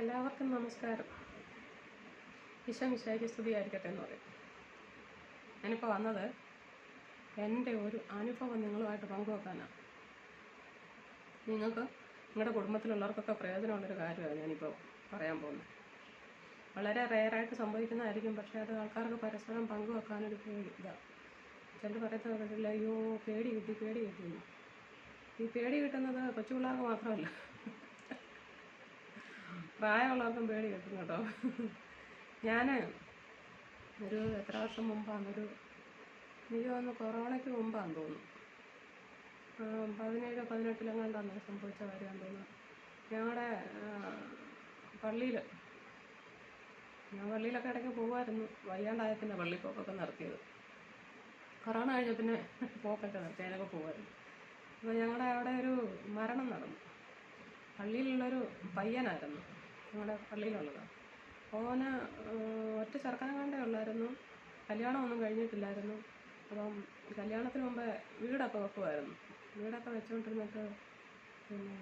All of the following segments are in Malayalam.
എല്ലാവർക്കും നമസ്കാരം. ഈശോ മിശിഹായ്ക്ക് സ്തുതിയായിരിക്കട്ടെ എന്ന് പറയും. ഞാനിപ്പോൾ വന്നത് എൻ്റെ ഒരു അനുഭവം നിങ്ങളുമായിട്ട് പങ്കുവെക്കാനാണ്. നിങ്ങൾക്ക് നിങ്ങളുടെ കുടുംബത്തിലുള്ളവർക്കൊക്കെ പ്രയോജനമുള്ളൊരു കാര്യമാണ് ഞാനിപ്പോൾ പറയാൻ പോകുന്നത്. വളരെ റെയറായിട്ട് സംഭവിക്കുന്നതായിരിക്കും, പക്ഷേ അത് ആൾക്കാർക്ക് പരസ്പരം പങ്കുവെക്കാനൊരു ഇതാണ്. ചിലർ പറയുന്നത് കേട്ടില്ല, അയ്യോ പേടി കിട്ടുന്നു. ഈ പേടി കിട്ടുന്നത് കൊച്ചു പിള്ളേർക്ക് മാത്രമല്ല, പ്രായമുള്ളവർക്കും പേടി കിട്ടും കേട്ടോ. ഞാൻ ഒരു എത്ര വർഷം മുമ്പാണ്, എനിക്ക് തോന്നുന്നു കൊറോണയ്ക്ക് മുമ്പാന്ന് തോന്നുന്നു, 17-18 സംഭവിച്ച കാര്യമാണെന്ന് തോന്നുന്നു. ഞങ്ങളുടെ ഞാൻ പള്ളിയിലൊക്കെ ഇടയ്ക്ക് പോകുമായിരുന്നു. വയ്യാണ്ടായ പിന്നെ പള്ളിപ്പോക്കൊക്കെ നിർത്തിയത്. കൊറോണ കഴിഞ്ഞ പിന്നെ പോക്കൊക്കെ നിർത്തി, അതിനൊക്കെ പോകുമായിരുന്നു. അപ്പോൾ ഞങ്ങളുടെ അവിടെ ഒരു മരണം നടന്നു. പള്ളിയിലുള്ളൊരു പയ്യനായിരുന്നു, ഞങ്ങളുടെ പള്ളിയിലുള്ളതാണ്. ഓന് ഒറ്റ ചെറുക്കനങ്ങാണ്ടേ ഉള്ളായിരുന്നു, കല്യാണമൊന്നും കഴിഞ്ഞിട്ടില്ലായിരുന്നു. അപ്പം കല്യാണത്തിന് മുമ്പേ വീടൊക്കെ വെക്കുമായിരുന്നു. വീടൊക്കെ വെച്ചുകൊണ്ടിരുന്നിട്ട് പിന്നെ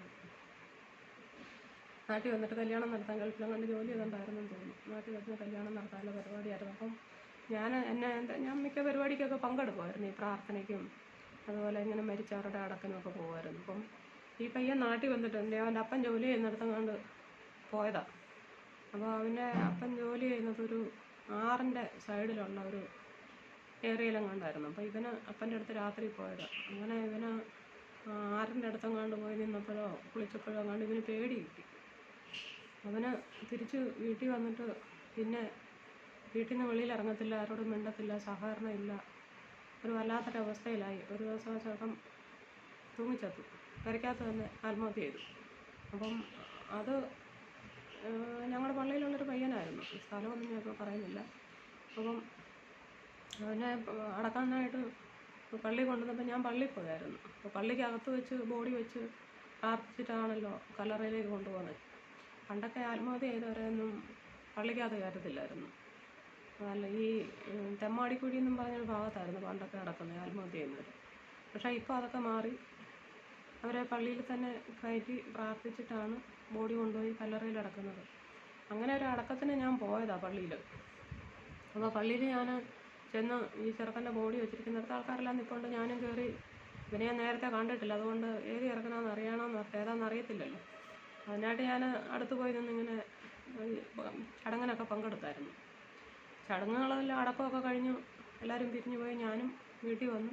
നാട്ടിൽ വന്നിട്ട് കല്യാണം നടത്താൻ, ഗൾഫിലും ജോലി ചെയ്തിട്ടുണ്ടായിരുന്നെന്ന് തോന്നുന്നു. നാട്ടിൽ വന്ന് കല്യാണം നടത്താനുള്ള പരിപാടിയായിരുന്നു. അപ്പം ഞാൻ മിക്ക പരിപാടിക്കൊക്കെ പങ്കെടുക്കുമായിരുന്നു, ഈ പ്രാർത്ഥനയ്ക്കും അതുപോലെ ഇങ്ങനെ മരിച്ചവരുടെ അടക്കിനുമൊക്കെ പോകുമായിരുന്നു. അപ്പം ഈ പയ്യൻ നാട്ടിൽ വന്നിട്ടുണ്ട്. അവൻ്റെ അപ്പൻ ജോലി ചെയ്യുന്നിടത്തങ്ങാണ്ട് പോയതാണ്. അപ്പോൾ അവൻ്റെ അപ്പൻ ജോലി ചെയ്യുന്നത് ഒരു ആറിൻ്റെ സൈഡിലുള്ള ഒരു ഏരിയയിലെങ്ങാണ്ടായിരുന്നു. അപ്പോൾ ഇവന് അപ്പൻ്റെ അടുത്ത് രാത്രി പോയതാണ്. അങ്ങനെ ഇവന് ആറിൻ്റെ അടുത്തെങ്ങാണ്ട് പോയി നിന്നപ്പോഴോ കുളിച്ചപ്പോഴോ അങ്ങാണ്ട് ഇവന് പേടി കിട്ടി. അവന് തിരിച്ച് വീട്ടിൽ വന്നിട്ട് പിന്നെ വീട്ടിൽ നിന്ന് വെളിയിൽ ഇറങ്ങത്തില്ല, ആരോടും മിണ്ടത്തില്ല, സഹകരണം ഇല്ല, ഒരു വല്ലാത്തൊരവസ്ഥയിലായി. ഒരു ദിവസം ആ ചേട്ടൻ തൂങ്ങിച്ചത്തു, പെരയ്ക്കകത്ത് തന്നെ ആത്മഹത്യ ചെയ്തു. അപ്പം അത് ഞങ്ങളുടെ പള്ളിയിലുള്ളൊരു പയ്യനായിരുന്നു. സ്ഥലമൊന്നും ഞാനിപ്പോൾ പറയുന്നില്ല. അപ്പം അവനെ അടക്കാനായിട്ട് പള്ളി കൊണ്ടുവന്നപ്പോൾ ഞാൻ പള്ളിയിൽ പോയായിരുന്നു. അപ്പോൾ പള്ളിക്കകത്ത് വെച്ച് ബോഡി വെച്ച് പ്രാർത്ഥിച്ചിട്ടാണല്ലോ കല്ലറയിലേക്ക് കൊണ്ടുപോകുന്നത്. പണ്ടൊക്കെ ആത്മഹത്യ ചെയ്തവരെയൊന്നും പള്ളിക്കകത്ത് കയറ്റത്തില്ലായിരുന്നു. അല്ല, ഈ തെമ്മാടിക്കുഴി എന്നും പറഞ്ഞൊരു ഭാഗത്തായിരുന്നു പണ്ടൊക്കെ നടക്കുന്നത് ആത്മഹത്യ ചെയ്യുന്നവർ. പക്ഷേ ഇപ്പോൾ അതൊക്കെ മാറി അവരെ പള്ളിയിൽ തന്നെ കയറ്റി പ്രാർത്ഥിച്ചിട്ടാണ് ബോഡി കൊണ്ടുപോയി കല്ലറയിൽ അടക്കുന്നത്. അങ്ങനെ ഒരു അടക്കത്തിന് ഞാൻ പോയതാണ് പള്ളിയിൽ. അപ്പോൾ പള്ളിയിൽ ഞാൻ ചെന്ന് ഈ ചെറുക്കൻ്റെ ബോഡി വെച്ചിരിക്കുന്നിടത്ത് ആൾക്കാരെല്ലാം നിൽപ്പുണ്ട്. ഞാനും കയറി. ഇവനെ ഞാൻ നേരത്തെ കണ്ടിട്ടില്ല, അതുകൊണ്ട് ഏത് ചെറുക്കനാണെന്ന് അറിയണമെന്ന് ഏതാണെന്ന് അറിയത്തില്ലല്ലോ. അതിനായിട്ട് ഞാൻ അടുത്ത് പോയി നിന്നിങ്ങനെ ചടങ്ങിനൊക്കെ പങ്കെടുത്തായിരുന്നു. ചടങ്ങുകളെല്ലാം അടക്കമൊക്കെ കഴിഞ്ഞു എല്ലാവരും പിരിഞ്ഞു പോയി. ഞാനും വീട്ടിൽ വന്നു.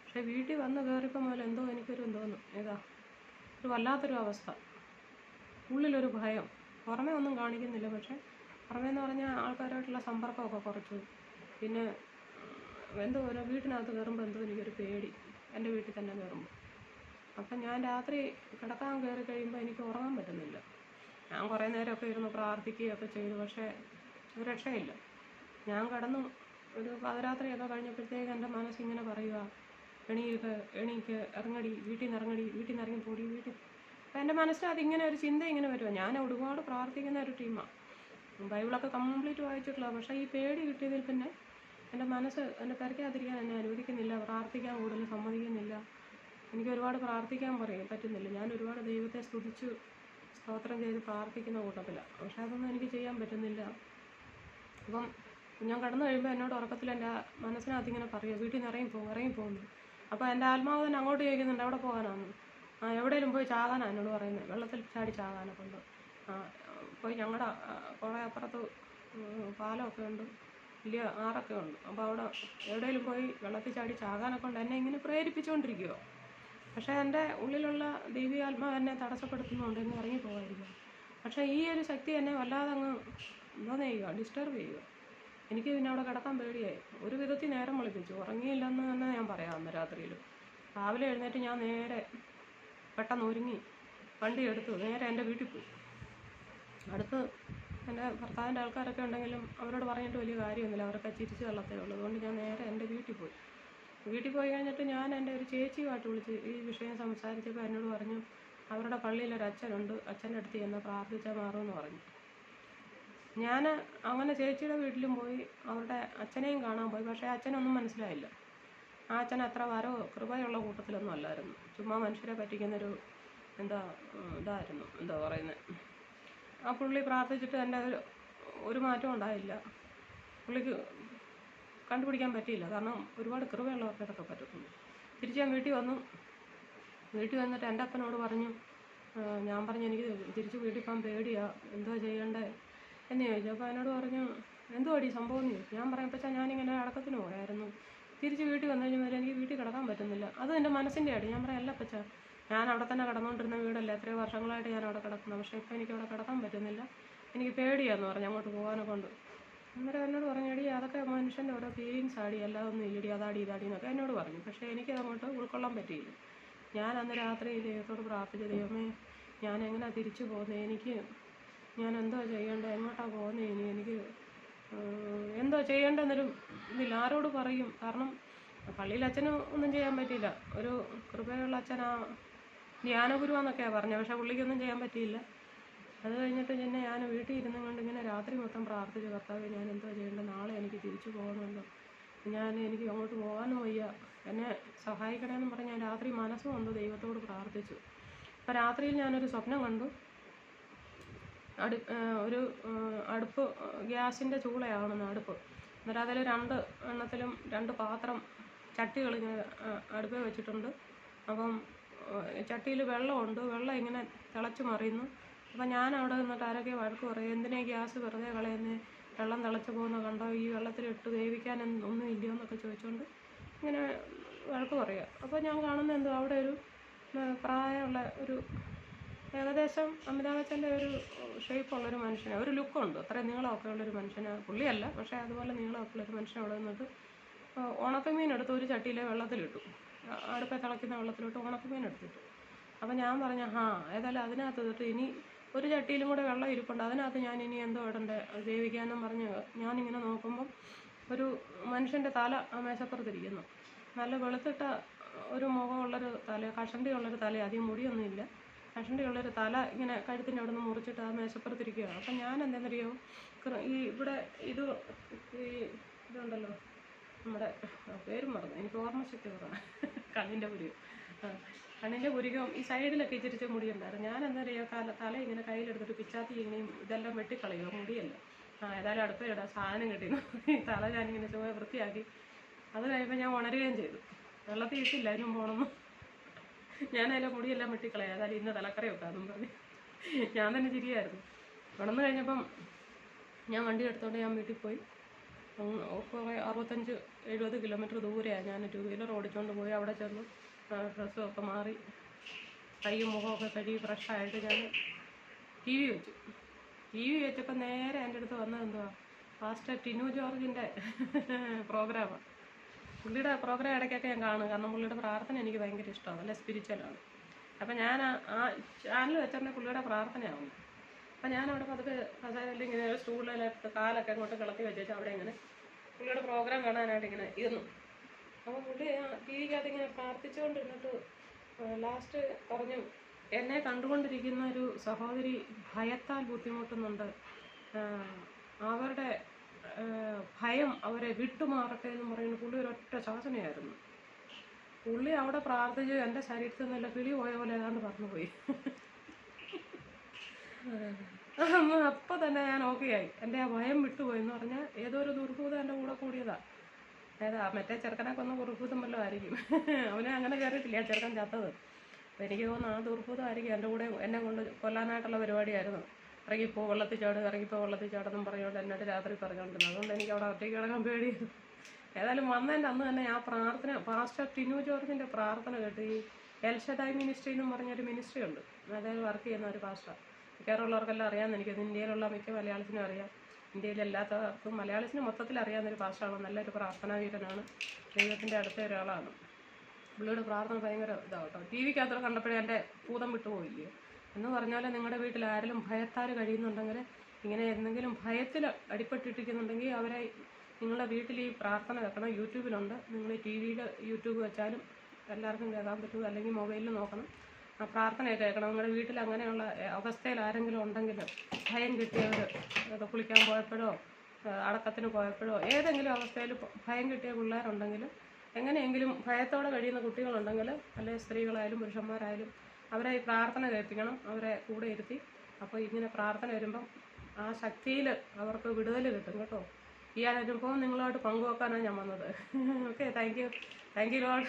പക്ഷേ വീട്ടിൽ വന്ന് കയറിയപ്പോൾ മുതൽ എനിക്കൊരു എന്തോന്നു ഒരു വല്ലാത്തൊരു അവസ്ഥ, ഉള്ളിലൊരു ഭയം. പുറമേ ഒന്നും കാണിക്കുന്നില്ല, പക്ഷേ പുറമേന്ന് പറഞ്ഞാൽ ആൾക്കാരായിട്ടുള്ള സമ്പർക്കമൊക്കെ കുറച്ചു. പിന്നെ ഓരോ വീട്ടിനകത്ത് കയറുമ്പോൾ എനിക്കൊരു പേടി, എൻ്റെ വീട്ടിൽ തന്നെ കയറുമ്പോൾ. അപ്പം ഞാൻ രാത്രി കിടക്കാൻ കയറി കഴിയുമ്പോൾ എനിക്ക് ഉറങ്ങാൻ പറ്റുന്നില്ല. ഞാൻ കുറേ നേരമൊക്കെ ഇരുന്ന് പ്രാർത്ഥിക്കുകയൊക്കെ ചെയ്തു, പക്ഷേ ഒരു രക്ഷയില്ല. ഞാൻ കിടന്നു ഒരു പാതിരാത്രിയൊക്കെ കഴിഞ്ഞപ്പോഴത്തേക്ക് എൻ്റെ മനസ്സിങ്ങനെ പറയുക, എണീക്ക്, ഇറങ്ങടി, വീട്ടിൽ നിന്ന് ഇറങ്ങി പോടി വീട്ടിൽ. അപ്പം എൻ്റെ മനസ്സിനകത്ത് ഇങ്ങനെ ഒരു ചിന്ത ഇങ്ങനെ വരുക. ഞാൻ ഒരുപാട് പ്രാർത്ഥിക്കുന്ന ഒരു ടീമാണ്, ബൈബിളൊക്കെ കംപ്ലീറ്റ് വായിച്ചിട്ടുള്ള. പക്ഷേ ഈ പേടി കിട്ടിയതിൽ പിന്നെ എൻ്റെ മനസ്സ് എൻ്റെ പെരയ്ക്കകത്തിരിക്കാൻ എന്നെ അനുവദിക്കുന്നില്ല, പ്രാർത്ഥിക്കാൻ കൂടുതൽ സമ്മതിക്കുന്നില്ല. എനിക്ക് ഒരുപാട് പ്രാർത്ഥിക്കാൻ പറ്റുന്നില്ല. ഞാൻ ഒരുപാട് ദൈവത്തെ സ്തുതിച്ച് സ്തോത്രം ചെയ്ത് പ്രാർത്ഥിക്കുന്ന കൂട്ടത്തിലാണ്, പക്ഷേ അതൊന്നും എനിക്ക് ചെയ്യാൻ പറ്റുന്നില്ല. അപ്പം ഞാൻ കടന്നു കഴിയുമ്പോൾ എന്നോട് ഉറക്കത്തിൽ എൻ്റെ മനസ്സിനകത്ത് ഇങ്ങനെ പറയുക, വീട്ടിൽ നിന്ന് ഇറങ്ങിപ്പോകുന്നു. അപ്പോൾ എൻ്റെ ആത്മാവ് തന്നെ അങ്ങോട്ട് ചോദിക്കുന്നുണ്ട്, എവിടെ പോകാനാണ്? എവിടെയെങ്കിലും പോയി ചാകാനാണ് എന്നോട് പറയുന്നത്, വെള്ളത്തിൽ ചാടി ചാകാനെ കൊണ്ട്. പോയി ഞങ്ങളുടെ കുറേ അപ്പുറത്ത് പാലമൊക്കെ ഉണ്ട്, വലിയ ആറൊക്കെ ഉണ്ട്. അപ്പോൾ അവിടെ എവിടെയെങ്കിലും പോയി വെള്ളത്തിൽ ചാടി ചാകാനെ കൊണ്ട് എന്നെ ഇങ്ങനെ പ്രേരിപ്പിച്ചുകൊണ്ടിരിക്കുമോ. പക്ഷേ എൻ്റെ ഉള്ളിലുള്ള ദൈവികാത്മാവ് എന്നെ തടസ്സപ്പെടുത്തുന്നുണ്ട്, എന്നെ ഇറങ്ങിപ്പോകാതിരിക്കുക. പക്ഷേ ഈ ഒരു ശക്തി എന്നെ വല്ലാതെ അങ്ങ് ഡിസ്റ്റർബ് ചെയ്യുക. എനിക്ക് പിന്നെ അവിടെ കിടക്കാൻ പേടിയായി. ഒരു വിധത്തിൽ നേരം വിളിപ്പിച്ചു, ഉറങ്ങിയില്ലെന്ന് തന്നെ ഞാൻ പറയാം. അന്ന് രാത്രിയിൽ രാവിലെ എഴുന്നേറ്റ് ഞാൻ നേരെ പെട്ടെന്ന് ഒരുങ്ങി വണ്ടി എടുത്തു നേരെ എൻ്റെ വീട്ടിൽ പോയി. അടുത്ത് എൻ്റെ ഭർത്താവിൻ്റെ ആൾക്കാരൊക്കെ ഉണ്ടെങ്കിലും അവരോട് പറഞ്ഞിട്ട് വലിയ കാര്യമൊന്നുമില്ല, അവരൊക്കെ ചിരിച്ച് തള്ളത്തേ ഉള്ളൂ. അതുകൊണ്ട് ഞാൻ നേരെ എൻ്റെ വീട്ടിൽ പോയി കഴിഞ്ഞിട്ട് ഞാൻ എൻ്റെ ഒരു ചേച്ചിയുമായിട്ട് വിളിച്ച് ഈ വിഷയം സംസാരിച്ചപ്പോൾ എന്നോട് പറഞ്ഞു, അവരുടെ പള്ളിയിലൊരു അച്ഛനുണ്ട്, അച്ഛൻ്റെ അടുത്ത് ചെന്ന് പ്രാർത്ഥിച്ചാൽ മാറുമെന്ന് പറഞ്ഞു. ഞാൻ അങ്ങനെ ചേച്ചിയുടെ വീട്ടിലും പോയി, അവരുടെ അച്ഛനെയും കാണാൻ പോയി. പക്ഷേ അച്ഛനൊന്നും മനസ്സിലായില്ല. ആ അച്ഛൻ അത്ര കൃപയുള്ള കൂട്ടത്തിലൊന്നും അല്ലായിരുന്നു. ചുമ്മാ മനുഷ്യരെ പറ്റിക്കുന്നൊരു ഇതായിരുന്നു, പറയുന്നത്. ആ പുള്ളി പ്രാർത്ഥിച്ചിട്ട് എൻ്റെ ഒരു മാറ്റവും ഉണ്ടായില്ല. പുള്ളിക്ക് കണ്ടുപിടിക്കാൻ പറ്റിയില്ല. കാരണം ഒരുപാട് കൃപയുള്ളവർക്ക് ഇതൊക്കെ പറ്റത്തുള്ളൂ. തിരിച്ച് ഞാൻ വീട്ടിൽ വന്നിട്ട് എൻ്റെ അപ്പനോട് പറഞ്ഞു, ഞാൻ പറഞ്ഞു എനിക്ക് തിരിച്ച് വീട്ടിൽ പോകാൻ പേടിയാണ്, എന്തോ ചെയ്യണ്ടേ എന്ന് ചോദിച്ചു. അപ്പോൾ എന്നോട് പറഞ്ഞു എന്തുവാടി സംഭവം എന്ന് ചോദിച്ചു. ഞാൻ പറയാം പക്ഷേ ഞാനിങ്ങനെ അടക്കത്തിന് പോയായിരുന്നു, തിരിച്ച് വീട്ടിൽ വന്നു കഴിഞ്ഞാൽ എനിക്ക് വീട്ടിൽ കിടക്കാൻ പറ്റുന്നില്ല. അത് എൻ്റെ മനസ്സിൻ്റെ ആയിട്ട്. ഞാൻ പറയാം അല്ല പച്ച, ഞാൻ അവിടെ തന്നെ കിടന്നുകൊണ്ടിരുന്ന വീടല്ലേ, എത്രയോ വർഷങ്ങളായിട്ട് ഞാൻ അവിടെ കിടക്കുന്നു, പക്ഷേ ഇപ്പോൾ എനിക്ക് അവിടെ കിടക്കാൻ പറ്റുന്നില്ല, എനിക്ക് പേടിയാന്ന് പറഞ്ഞു അങ്ങോട്ട് പോകാനെ കൊണ്ട്. അന്നേരം എന്നോട് പറഞ്ഞു എടി അതൊക്കെ മനുഷ്യൻ്റെ ഓരോ ഫീലിങ്സ് ആടി, അല്ലാതെ ഒന്നും ഇല്ലടി, അതാടി ഇതാടി എന്നൊക്കെ എന്നോട് പറഞ്ഞു. പക്ഷേ എനിക്കത് അങ്ങോട്ട് ഉൾക്കൊള്ളാൻ പറ്റിയില്ല. ഞാൻ അന്ന് രാത്രി ദൈവത്തോട് പ്രാർത്ഥിച്ചു, ദൈവമേ ഞാൻ എങ്ങനെ തിരിച്ചു പോകുന്നത്, ഞാൻ എന്തോ ചെയ്യേണ്ടത്, എങ്ങോട്ടാണ് പോകുന്നത്, എനിക്ക് എന്തോ ചെയ്യേണ്ടതെന്നൊരു ഇതില്ല, ആരോട് പറയും. കാരണം പള്ളിയിൽ അച്ഛനും ഒന്നും ചെയ്യാൻ പറ്റിയില്ല, ഒരു കൃപയുള്ള അച്ഛനാ ധ്യാനഗുരുവാന്നൊക്കെയാണ് പറഞ്ഞത്, പക്ഷേ പുള്ളിക്കൊന്നും ചെയ്യാൻ പറ്റിയില്ല. അത് കഴിഞ്ഞിട്ട് പിന്നെ ഞാൻ വീട്ടിൽ ഇരുന്നും കൊണ്ട് ഇങ്ങനെ രാത്രി മൊത്തം പ്രാർത്ഥിച്ചു, കർത്താവേ ഞാൻ എന്തോ ചെയ്യേണ്ടത്, നാളെ എനിക്ക് തിരിച്ചു പോകണമല്ലോ, എനിക്ക് അങ്ങോട്ട് പോകാനും വയ്യ, എന്നെ സഹായിക്കണമെന്ന് പറഞ്ഞ് ഞാൻ രാത്രി മനസ്സും കൊണ്ട് ദൈവത്തോട് പ്രാർത്ഥിച്ചു. അപ്പോൾ രാത്രിയിൽ ഞാനൊരു സ്വപ്നം കണ്ടു. ഒരു അടുപ്പ്, ഗ്യാസിൻ്റെ ചൂളയാണെന്ന് അടുപ്പ്. എന്നിട്ട് അതിൽ 2 എണ്ണത്തിലും 2 പാത്രം ചട്ടികളിങ്ങനെ അടുപ്പിൽ വെച്ചിട്ടുണ്ട്. അപ്പം ചട്ടിയിൽ വെള്ളമുണ്ട്, വെള്ളം ഇങ്ങനെ തിളച്ച് മറിയുന്നു. അപ്പം ഞാൻ അവിടെ നിന്നിട്ട് ആരൊക്കെ വഴക്ക് പറയും, എന്തിനാ ഗ്യാസ് വെറുതെ കളയുന്നേ, വെള്ളം തിളച്ച് പോകുന്ന കണ്ടോ, ഈ വെള്ളത്തിലിട്ട് വേവിക്കാൻ ഒന്നും ഇല്ലയോ എന്നൊക്കെ ചോദിച്ചുകൊണ്ട് ഇങ്ങനെ വഴക്ക് പറയുക. അപ്പോൾ ഞാൻ കാണുന്നത് എന്തോ അവിടെ ഒരു പ്രായമുള്ള ഒരു ഏകദേശം അമിതാഭ് ബച്ചൻ്റെ ഒരു ഷേപ്പുള്ളൊരു മനുഷ്യനെ, ഒരു ലുക്കുണ്ട്, അത്രയും നീളമൊക്കെ ഉള്ളൊരു മനുഷ്യനെ, പുള്ളിയല്ല പക്ഷേ അതുപോലെ നീളമൊക്കെ ഉള്ളൊരു മനുഷ്യൻ അവിടെ നിന്നിട്ട് ഉണക്കമീൻ എടുത്ത് ഒരു ചട്ടിയിലെ വെള്ളത്തിലിട്ടു, അടുപ്പേ തിളയ്ക്കുന്ന വെള്ളത്തിലിട്ട് ഉണക്കമീൻ എടുത്തിട്ടു. അപ്പം ഞാൻ പറഞ്ഞു ഏതായാലും അതിനകത്ത് ഇട്ടിട്ട് ഇനി ഒരു ചട്ടിയിലും കൂടെ വെള്ളം ഇരിപ്പുണ്ട്, അതിനകത്ത് ഞാൻ ഇനി എന്തോ ഇടണ്ടേ വേവിക്കാനും പറഞ്ഞ് ഞാനിങ്ങനെ നോക്കുമ്പം ഒരു മനുഷ്യൻ്റെ തല ആ മേശപ്പുറത്തിരിക്കുന്നു. നല്ല വെളുത്തിട്ട ഒരു മുഖമുള്ളൊരു തല, കഷണ്ടിയുള്ളൊരു തല, അധികം മുടിയൊന്നുമില്ല, കഷണ്ടിയുള്ളൊരു തല ഇങ്ങനെ കഴുത്തിൻ്റെ അവിടെ നിന്ന് മുറിച്ചിട്ട് ആ മേശപ്പുറത്തിരിക്കുകയാണ്. അപ്പം ഞാൻ എന്തെന്നറിയോ, ഈ ഇവിടെ ഇതുണ്ടല്ലോ നമ്മുടെ പേരും മറന്നു, എനിക്ക് ഓർമ്മശക്തി കുറവാണ്, കണ്ണിൻ്റെ പുരികം ഈ സൈഡിലൊക്കെ ഇച്ചിരിച്ച് മുടിയുണ്ടായിരുന്നു. ഞാൻ എന്താ തല ഇങ്ങനെ കയ്യിലെടുത്തിട്ട് പിച്ചാത്തി ഇങ്ങനെയും ഇതെല്ലാം വെട്ടിക്കളയുക, മുടിയല്ല. ഏതായാലും അടുപ്പിലിടാൻ സാധനം കിട്ടിയിരുന്നു. ഈ തല ഞാനിങ്ങനെ ചുവ വൃത്തിയാക്കി. അത് കഴിയുമ്പോൾ ഞാൻ ഉണരുകയും ചെയ്തു. വെള്ളത്തിൽ ഇട്ടില്ല അതിനും പോകണമെന്ന്. ഞാനതിലെ മുടിയെല്ലാം വെട്ടിക്കളയാം, ഏതായാലും ഇന്ന് തലക്കറി വെക്കാമെന്നും പറഞ്ഞ് ഞാൻ തന്നെ ചിരിയായിരുന്നു. ഉണർന്നു കഴിഞ്ഞപ്പം ഞാൻ വണ്ടി എടുത്തോണ്ട് ഞാൻ വീട്ടിൽ പോയി. കുറേ 65-70 കിലോമീറ്റർ ദൂരെയാണ്. ഞാൻ 2 വീലർ ഓടിച്ചുകൊണ്ട് പോയി. അവിടെ ചെന്ന് ഡ്രസ്സുമൊക്കെ മാറി കൈയും മുഖമൊക്കെ കഴുകി ഫ്രഷായിട്ട് ഞാൻ ടി വി വെച്ചപ്പോൾ നേരെ എൻ്റെ അടുത്ത് വന്നത് എന്തുവാ, പാസ്റ്റർ ടിനു ജോർജിൻ്റെ പ്രോഗ്രാമാണ്. പുള്ളിയുടെ പ്രോഗ്രാം ഇടയ്ക്കൊക്കെ ഞാൻ കാണും, കാരണം പുള്ളിയുടെ പ്രാർത്ഥന എനിക്ക് ഭയങ്കര ഇഷ്ടമാണ്, നല്ല സ്പിരിച്വലാണ്. അപ്പം ഞാൻ ആ ചാനൽ വെച്ചിട്ടുണ്ടെങ്കിൽ പുള്ളിയുടെ പ്രാർത്ഥനയാവുന്നു. അപ്പം ഞാനവിടെ പതുക്കെ കസേരയിൽ ഇങ്ങനെ ഒരു സ്റ്റൂളിലെടുത്ത് കാലൊക്കെ അങ്ങോട്ട് കിളത്തി വെച്ചേച്ച് അവിടെ ഇങ്ങനെ പുള്ളിയുടെ പ്രോഗ്രാം കാണാനായിട്ട് ഇങ്ങനെ ഇരുന്നു. അപ്പോൾ പുള്ളി ടി വിക്കകത്ത് ഇങ്ങനെ പ്രാർത്ഥിച്ചുകൊണ്ടിരുന്നിട്ട് ലാസ്റ്റ് പറഞ്ഞു, എന്നെ കണ്ടുകൊണ്ടിരിക്കുന്ന ഒരു സഹോദരി ഭയത്താൽ ബുദ്ധിമുട്ടുന്നുണ്ട്, അവരുടെ ഭയം അവരെ വിട്ടുമാറട്ടെ എന്ന് പറയുന്നത് പുള്ളി ഒരൊറ്റ ശാസനയായിരുന്നു. പുള്ളി അവിടെ പ്രാർത്ഥിച്ച് എൻ്റെ ശരീരത്തിൽ നിന്നല്ല കിളി പോയ പോലെ ഏതാണ്ട് പറഞ്ഞുപോയി. അപ്പോൾ തന്നെ ഞാൻ ഓക്കെയായി, എൻ്റെ ആ ഭയം വിട്ടുപോയി എന്ന് പറഞ്ഞാൽ ഏതോ ഒരു ദുർഭൂതം എൻ്റെ കൂടെ കൂടിയതാണ്. മറ്റേ ചെറുക്കനെ കൊന്ന ദുർഭൂതം വല്ലതും ആയിരിക്കും. അവനെ അങ്ങനെ കയറിയിട്ടില്ല, ആ ചെറുക്കൻ ചത്തത്. അപ്പോൾ എനിക്ക് തോന്നുന്നു ആ ദുർഭൂതമായിരിക്കും എൻ്റെ കൂടെ എന്നെ കൊണ്ട് കൊല്ലാനായിട്ടുള്ള പരിപാടിയായിരുന്നു. ഇറങ്ങിപ്പോ വെള്ളത്തിൽ ചാടുമെന്നും പറഞ്ഞുകൊണ്ട് എന്നോട് രാത്രി പറഞ്ഞുകൊണ്ടിരുന്നത്. അതുകൊണ്ട് എനിക്ക് അവിടെ ഒറ്റയ്ക്ക് കിടക്കാൻ പേടിയായിരുന്നു. ഏതായാലും വന്നതിൻ്റെ അന്ന് തന്നെ ആ പ്രാർത്ഥന, പാസ്റ്റർ ടിനു ജോർജിൻ്റെ പ്രാർത്ഥന കേട്ട്, ഈ എൽഷദായ് മിനിസ്ട്രി എന്നും പറഞ്ഞൊരു മിനിസ്ട്രി ഉണ്ട്, അതായത് വർക്ക് ചെയ്യുന്ന ഒരു പാസ്റ്റർ. കേരളമുള്ളവർക്കെല്ലാം അറിയാമെന്ന് എനിക്കത്, ഇന്ത്യയിലുള്ള മിക്ക മലയാളത്തിനും അറിയാം, ഇന്ത്യയിലല്ലാത്തവർക്കും മലയാളത്തിന് മൊത്തത്തിൽ അറിയാവുന്നൊരു പാസ്റ്ററാണ്. നല്ലൊരു പ്രാർത്ഥനാവീരനാണ്, ദൈവത്തിൻ്റെ അടുത്ത ഒരാളാണ്. പുള്ളിയുടെ പ്രാർത്ഥന ഭയങ്കര ഇതാവട്ടോ. ടി വിക്കകത്ത് കണ്ടപ്പോഴേ എൻ്റെ ഭൂതം വിട്ടുപോയില്ലേ എന്ന് പറഞ്ഞാൽ, നിങ്ങളുടെ വീട്ടിൽ ആരെങ്കിലും ഭയത്താൽ കഴിയുന്നുണ്ടെങ്കിൽ, ഇങ്ങനെ എന്തെങ്കിലും ഭയത്തിൽ അടിപ്പെട്ടിട്ടിരിക്കുന്നുണ്ടെങ്കിൽ അവരെ നിങ്ങളുടെ വീട്ടിൽ ഈ പ്രാർത്ഥന വെക്കണം. യൂട്യൂബിലുണ്ട്, നിങ്ങൾ യൂട്യൂബ് വെച്ചാലും എല്ലാവർക്കും കേൾക്കാൻ പറ്റും, അല്ലെങ്കിൽ മൊബൈലിൽ നോക്കണം, ആ പ്രാർത്ഥനയൊക്കെ കേൾക്കണം. നിങ്ങളുടെ വീട്ടിൽ അങ്ങനെയുള്ള അവസ്ഥയിൽ ആരെങ്കിലും ഉണ്ടെങ്കിൽ, ഭയം കിട്ടിയവർ കുളിക്കാൻ പോയപ്പോഴോ അടക്കത്തിന് പോയപ്പോഴോ ഏതെങ്കിലും അവസ്ഥയിൽ ഭയം കിട്ടിയ പിള്ളേരുണ്ടെങ്കിൽ, എങ്ങനെയെങ്കിലും ഭയത്തോടെ കഴിയുന്ന കുട്ടികളുണ്ടെങ്കിൽ, അല്ലെങ്കിൽ സ്ത്രീകളായാലും പുരുഷന്മാരായാലും അവരെ ഈ പ്രാർത്ഥന കേൾപ്പിക്കണം. അവരെ കൂടെ ഇരുത്തി അപ്പോൾ ഇങ്ങനെ പ്രാർത്ഥന വരുമ്പം ആ ശക്തിയിൽ അവർക്ക് വിടുതൽ കിട്ടും കേട്ടോ. ഈ അനുഭവം നിങ്ങളോട് പങ്കുവെക്കാനാണ് ഞാൻ വന്നത്. Okay, thank you Lord.